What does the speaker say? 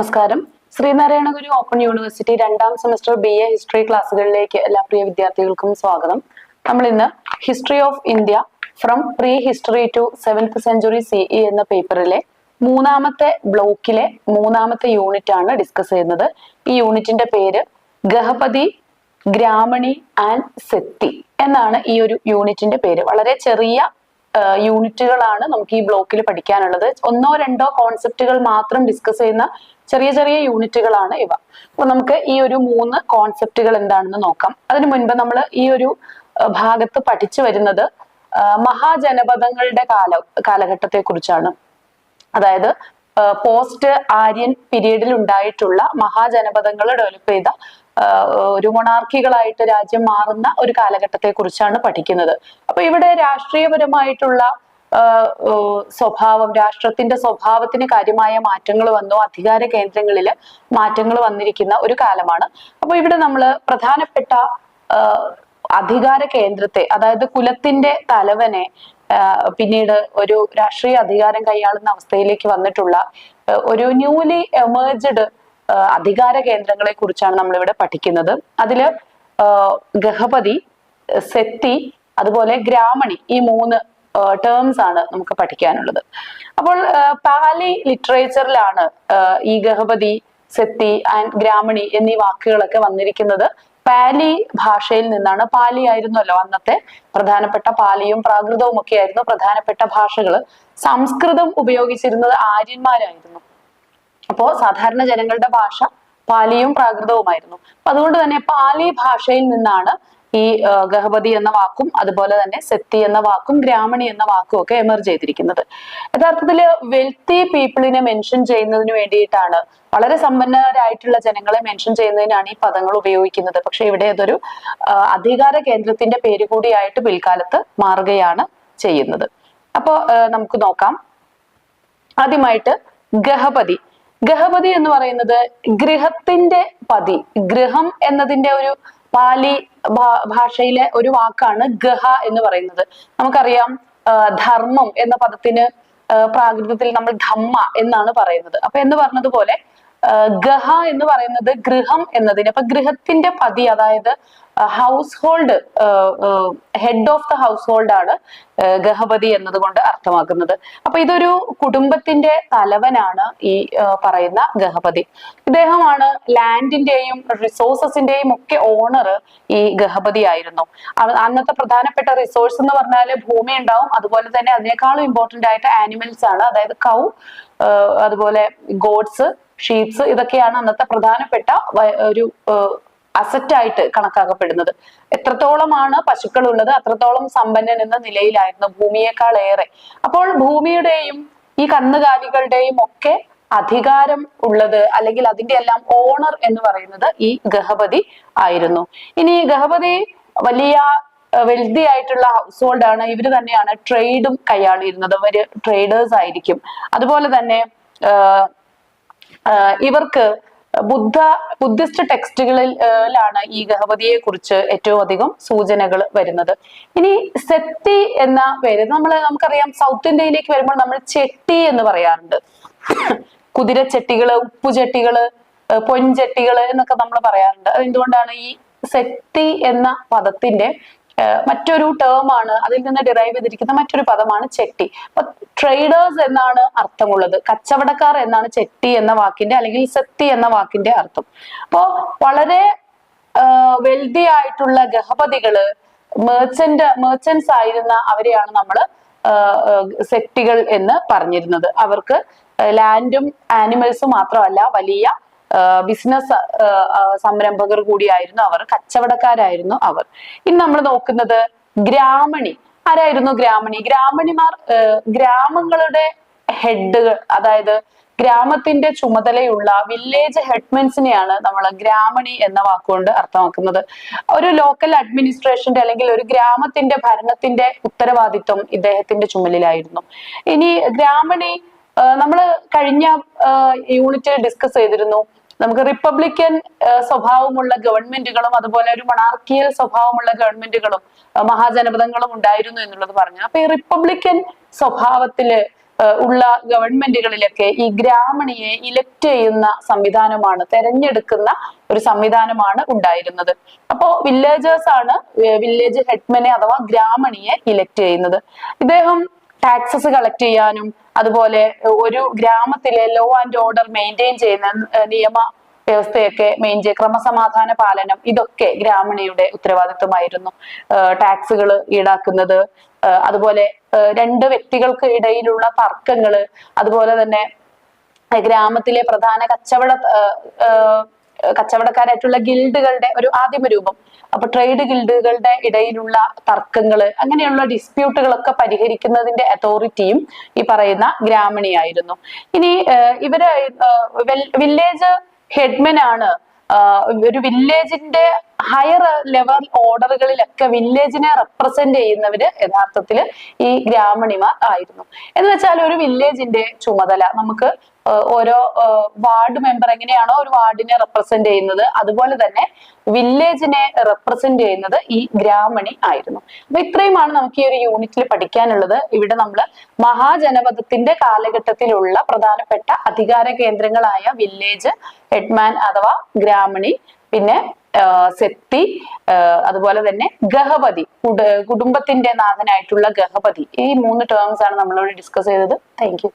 നമസ്കാരം. Sreenarayana Guru open university രണ്ടാം semester BA history ക്ലാസ്സുകളിലേക്ക് എല്ലാ പ്രിയ വിദ്യാർത്ഥികൾക്കും സ്വാഗതം. നമ്മൾ ഇന്ന് history of India from prehistory to 7th century CE എന്ന പേപ്പറിലെ മൂന്നാമത്തെ ബ്ലോക്കിലെ മൂന്നാമത്തെ യൂണിറ്റ് ആണ് ഡിസ്കസ് ചെയ്യുന്നത്. ഈ യൂണിറ്റിന്റെ പേര് ഗഹപതി, ഗ്രാമണി ആൻഡ് സെത്തി എന്നാണ് ഈ ഒരു യൂണിറ്റിന്റെ പേര്. വളരെ ചെറിയ യൂണിറ്റുകളാണ് നമുക്ക് ഈ ബ്ലോക്കിൽ പഠിക്കാനുള്ളത്. ഒന്നോ രണ്ടോ കോൺസെപ്റ്റുകൾ മാത്രം ഡിസ്കസ് ചെയ്യുന്ന ചെറിയ ചെറിയ യൂണിറ്റുകളാണ് ഇവ. അപ്പൊ നമുക്ക് ഈ ഒരു 3 കോൺസെപ്റ്റുകൾ എന്താണെന്ന് നോക്കാം. അതിനു മുൻപ് നമ്മൾ ഈ ഒരു ഭാഗത്ത് പഠിച്ചു വരുന്നത് മഹാജനപദങ്ങളുടെ കാലഘട്ടത്തെ കുറിച്ചാണ്. അതായത് പോസ്റ്റ് ആര്യൻ പീരീഡിൽ ഉണ്ടായിട്ടുള്ള മഹാജനപദങ്ങൾ ഡെവലപ്പ് ചെയ്ത ഒരു മൊണാർക്കികളായിട്ട് രാജ്യം മാറുന്ന ഒരു കാലഘട്ടത്തെ കുറിച്ചാണ് പഠിക്കുന്നത്. അപ്പൊ ഇവിടെ രാഷ്ട്രീയപരമായിട്ടുള്ള സ്വഭാവം, രാഷ്ട്രത്തിന്റെ സ്വഭാവത്തിന് കാര്യമായ മാറ്റങ്ങൾ വന്നു, അധികാര കേന്ദ്രങ്ങളിൽ മാറ്റങ്ങൾ വന്നിരിക്കുന്ന ഒരു കാലമാണ്. അപ്പൊ ഇവിടെ നമ്മൾ പ്രധാനപ്പെട്ട അധികാര കേന്ദ്രത്തെ, അതായത് കുലത്തിന്റെ തലവനെ പിന്നീട് ഒരു രാഷ്ട്രീയ അധികാരം കൈയാളുന്ന അവസ്ഥയിലേക്ക് വന്നിട്ടുള്ള ഒരു ന്യൂലി എമേർജ്ഡ് അധികാര കേന്ദ്രങ്ങളെ കുറിച്ചാണ് നമ്മൾ ഇവിടെ പഠിക്കുന്നത്. അതില് ഗഹപതി, സെത്തി, അതുപോലെ ഗ്രാമണി, ഈ 3 ടേംസ് ആണ് നമുക്ക് പഠിക്കാനുള്ളത്. അപ്പോൾ പാലി ലിറ്ററേച്ചറിലാണ് ഈ ഗഹപതി, സെത്തി ആൻഡ് ഗ്രാമണി എന്നീ വാക്കുകളൊക്കെ വന്നിരിക്കുന്നത്. പാലി ഭാഷയിൽ നിന്നാണ്. പാലി ആയിരുന്നല്ലോ അന്നത്തെ പ്രധാനപ്പെട്ട, പാലിയും പ്രാകൃതവും ഒക്കെ ആയിരുന്നു പ്രധാനപ്പെട്ട ഭാഷകൾ. സംസ്കൃതം ഉപയോഗിച്ചിരുന്നത് ആര്യന്മാരായിരുന്നു. അപ്പോ സാധാരണ ജനങ്ങളുടെ ഭാഷ പാലിയും പ്രാകൃതവുമായിരുന്നു. അപ്പൊ അതുകൊണ്ട് തന്നെ പാലി ഭാഷയിൽ നിന്നാണ് ഈ ഗഹപതി എന്ന വാക്കും അതുപോലെ തന്നെ സെത്തി എന്ന വാക്കും ഗ്രാമണി എന്ന വാക്കും ഒക്കെ എമർജ് ചെയ്തിരിക്കുന്നത്. യഥാർത്ഥത്തില് വെൽത്തി പീപ്പിളിനെ മെൻഷൻ ചെയ്യുന്നതിന് വേണ്ടിയിട്ടാണ്, വളരെ സമ്പന്നരായിട്ടുള്ള ജനങ്ങളെ മെൻഷൻ ചെയ്യുന്നതിനാണ് ഈ പദങ്ങൾ ഉപയോഗിക്കുന്നത്. പക്ഷെ ഇവിടെ അതൊരു അധികാര കേന്ദ്രത്തിന്റെ പേര് കൂടിയായിട്ട് പിൽക്കാലത്ത് മാറുകയാണ് ചെയ്യുന്നത്. അപ്പോ നമുക്ക് നോക്കാം. ആദ്യമായിട്ട് ഗഹപതി. ഗഹപതി എന്ന് പറയുന്നത് ഗൃഹത്തിന്റെ പതി. ഗൃഹം എന്നതിന്റെ ഒരു പാലി ഭാഷയിലെ ഒരു വാക്കാണ് ഗഹ എന്ന് പറയുന്നത്. നമുക്കറിയാം ധർമ്മം എന്ന പദത്തിന് പ്രാകൃതത്തിൽ നമ്മൾ ധമ്മ എന്നാണ് പറയുന്നത്. അപ്പൊ എന്ന് പറഞ്ഞതുപോലെ ഗഹ എന്ന് പറയുന്നത് ഗൃഹം എന്നതിന്, അപ്പൊ ഗൃഹത്തിന്റെ പതി, അതായത് house hold, head of the house hold ആണ് ഗഹപതി എന്നതുകൊണ്ട് അർത്ഥമാക്കുന്നത്. അപ്പൊ ഇതൊരു കുടുംബത്തിന്റെ തലവനാണ് ഈ പറയുന്ന ഗഹപതി. ഇദ്ദേഹമാണ് ലാൻഡിന്റെയും റിസോഴ്സസിന്റെയും ഒക്കെ ഓണർ. ഈ ഗഹപതി ആയിരുന്നു. അന്നത്തെ പ്രധാനപ്പെട്ട റിസോഴ്സ് എന്ന് പറഞ്ഞാൽ ഭൂമി ഉണ്ടാവും, അതുപോലെ തന്നെ അതിനേക്കാളും ഇമ്പോർട്ടന്റ് ആയിട്ട് ആനിമൽസ് ആണ്. അതായത് കൗ, അതുപോലെ ഗോഡ്സ്, ഷീപ്സ്, ഇതൊക്കെയാണ് അന്നത്തെ പ്രധാനപ്പെട്ട ഒരു അസറ്റായിട്ട് കണക്കാക്കപ്പെടുന്നത്. എത്രത്തോളമാണ് പശുക്കൾ ഉള്ളത് അത്രത്തോളം സമ്പന്നൻ എന്ന നിലയിലായിരുന്നു, ഭൂമിയേക്കാൾ ഏറെ. അപ്പോൾ ഭൂമിയുടെയും ഈ കന്നുകാലികളുടെയും ഒക്കെ അധികാരം ഉള്ളത്, അല്ലെങ്കിൽ അതിന്റെ എല്ലാം ഓണർ എന്ന് പറയുന്നത് ഈ ഗഹപതി ആയിരുന്നു. ഇനി ഗഹപതി വലിയ വെൽതി ആയിട്ടുള്ള ഹൗസ് ഹോൾഡ് ആണ്. ഇവര് തന്നെയാണ് ട്രേഡും കൈയാളിയിരുന്നത്. അവര് ട്രേഡേഴ്സ് ആയിരിക്കും. അതുപോലെ തന്നെ ഇവർക്ക് ബുദ്ധിസ്റ്റ് ടെക്സ്റ്റുകളിലാണ് ഈ ഗഹപതിയെ കുറിച്ച് ഏറ്റവും അധികം സൂചനകൾ വരുന്നത്. ഇനി സെത്തി എന്ന പേര് നമുക്കറിയാം, സൗത്ത് ഇന്ത്യയിലേക്ക് വരുമ്പോൾ നമ്മൾ ചെട്ടി എന്ന് പറയാറുണ്ട്. കുതിരച്ചട്ടികള്, ഉപ്പുചട്ടികള്, പൊൻചട്ടികള് എന്നൊക്കെ നമ്മൾ പറയാറുണ്ട്. അതെന്തുകൊണ്ടാണ്? ഈ സെത്തി എന്ന പദത്തിന്റെ മറ്റൊരു ടേം ആണ്, അതിൽ നിന്ന് ഡിറൈവ് ചെയ്തിരിക്കുന്ന മറ്റൊരു പദമാണ് ചെട്ടി. അപ്പൊ ട്രേഡേഴ്സ് എന്നാണ് അർത്ഥമുള്ളത്. കച്ചവടക്കാർ എന്നാണ് ചെട്ടി എന്ന വാക്കിന്റെ, അല്ലെങ്കിൽ സെത്തി എന്ന വാക്കിന്റെ അർത്ഥം. അപ്പോ വളരെ വെൽതി ആയിട്ടുള്ള ഗഹപതികള്, മെർച്ചന്റ്സ് ആയിരുന്ന അവരെയാണ് നമ്മൾ സെറ്റികൾ എന്ന് പറഞ്ഞിരുന്നത്. അവർക്ക് ലാൻഡും ആനിമൽസും മാത്രമല്ല, വലിയ ബിസിനസ് സംരംഭകർ കൂടിയായിരുന്നു അവർ, കച്ചവടക്കാരായിരുന്നു അവർ. ഇനി നമ്മൾ നോക്കുന്നത് ഗ്രാമണി. ആരായിരുന്നു ഗ്രാമണി? ഗ്രാമണിമാർ ഗ്രാമങ്ങളുടെ ഹെഡുകൾ, അതായത് ഗ്രാമത്തിന്റെ ചുമതലയുള്ള വില്ലേജ് ഹെഡ്മെൻസിനെയാണ് നമ്മൾ ഗ്രാമണി എന്ന വാക്കുകൊണ്ട് അർത്ഥമാക്കുന്നത്. ഒരു ലോക്കൽ അഡ്മിനിസ്ട്രേഷന്റെ അല്ലെങ്കിൽ ഒരു ഗ്രാമത്തിന്റെ ഭരണത്തിന്റെ ഉത്തരവാദിത്വം ഇദ്ദേഹത്തിന്റെ ചുമലിലായിരുന്നു. ഇനി ഗ്രാമണി നമ്മൾ കഴിഞ്ഞ യൂണിറ്റിൽ ഡിസ്കസ് ചെയ്തിരുന്നു. നമുക്ക് റിപ്പബ്ലിക്കൻ സ്വഭാവമുള്ള ഗവൺമെന്റുകളും അതുപോലെ ഒരു മൊണാർക്കിയൽ സ്വഭാവമുള്ള ഗവൺമെന്റുകളും മഹാജനപദങ്ങളും ഉണ്ടായിരുന്നു എന്നുള്ളത് പറഞ്ഞു. അപ്പൊ ഈ റിപ്പബ്ലിക്കൻ സ്വഭാവത്തില് ഉള്ള ഗവൺമെന്റുകളിലൊക്കെ ഈ ഗ്രാമണിയെ ഇലക്ട് ചെയ്യുന്ന സംവിധാനമാണ്, തെരഞ്ഞെടുക്കുന്ന ഒരു സംവിധാനമാണ് ഉണ്ടായിരുന്നത്. അപ്പോ വില്ലേജേഴ്സ് ആണ് വില്ലേജ് ഹെഡ്മനെ അഥവാ ഗ്രാമണിയെ ഇലക്ട് ചെയ്യുന്നത്. ഇദ്ദേഹം ടാക്സസ് കളക്ട് ചെയ്യാനും അതുപോലെ ഒരു ഗ്രാമത്തിലെ ലോ ആൻഡ് ഓർഡർ മെയിൻറ്റെയിൻ ചെയ്യുന്ന നിയമ വ്യവസ്ഥയൊക്കെ ക്രമസമാധാന പാലനം, ഇതൊക്കെ ഗ്രാമണിയുടെ ഉത്തരവാദിത്വമായിരുന്നു. ടാക്സുകൾ ഈടാക്കുന്നത്, അതുപോലെ രണ്ട് വ്യക്തികൾക്ക് ഇടയിലുള്ള തർക്കങ്ങള്, അതുപോലെ തന്നെ ഗ്രാമത്തിലെ പ്രധാന കച്ചവടക്കാരായിട്ടുള്ള ഗിൽഡുകളുടെ ഒരു ആദിമ രൂപം, അപ്പൊ ട്രേഡ് ഗിൽഡുകളുടെ ഇടയിലുള്ള തർക്കങ്ങള്, അങ്ങനെയുള്ള ഡിസ്പ്യൂട്ടുകളൊക്കെ പരിഹരിക്കുന്നതിന്റെ അതോറിറ്റിയും ഈ പറയുന്ന ഗ്രാമണിയായിരുന്നു. ഇനി ഇവര് വില്ലേജ് ഹെഡ്മൻ ആണ് ഒരു വില്ലേജിന്റെ ഹയർ ലെവൽ ഓർഡറുകളിലൊക്കെ വില്ലേജിനെ റെപ്രസെന്റ് ചെയ്യുന്നവര് യഥാർത്ഥത്തില് ഈ ഗ്രാമണിമാർ ആയിരുന്നു. എന്ന് വെച്ചാൽ ഒരു വില്ലേജിന്റെ ചുമതല നമുക്ക് ഓരോ വാർഡ് മെമ്പർ എങ്ങനെയാണോ ഒരു വാർഡിനെ റെപ്രസെന്റ് ചെയ്യുന്നത്, അതുപോലെ തന്നെ വില്ലേജിനെ റെപ്രസെന്റ് ചെയ്യുന്നത് ഈ ഗ്രാമണി ആയിരുന്നു. അപ്പൊ ഇത്രയുമാണ് നമുക്ക് ഈ ഒരു യൂണിറ്റിൽ പഠിക്കാനുള്ളത്. ഇവിടെ നമ്മൾ മഹാജനപദത്തിന്റെ കാലഘട്ടത്തിലുള്ള പ്രധാനപ്പെട്ട അധികാര കേന്ദ്രങ്ങളായ വില്ലേജ് ഹെഡ്മാൻ അഥവാ ഗ്രാമണി, പിന്നെ സെത്തി, അതുപോലെ തന്നെ ഗഹപതി, കുടുംബത്തിന്റെ നാഥനായിട്ടുള്ള ഗഹപതി, ഈ 3 ടേംസ് ആണ് നമ്മളോട് ഡിസ്കസ് ചെയ്തത്. Thank you.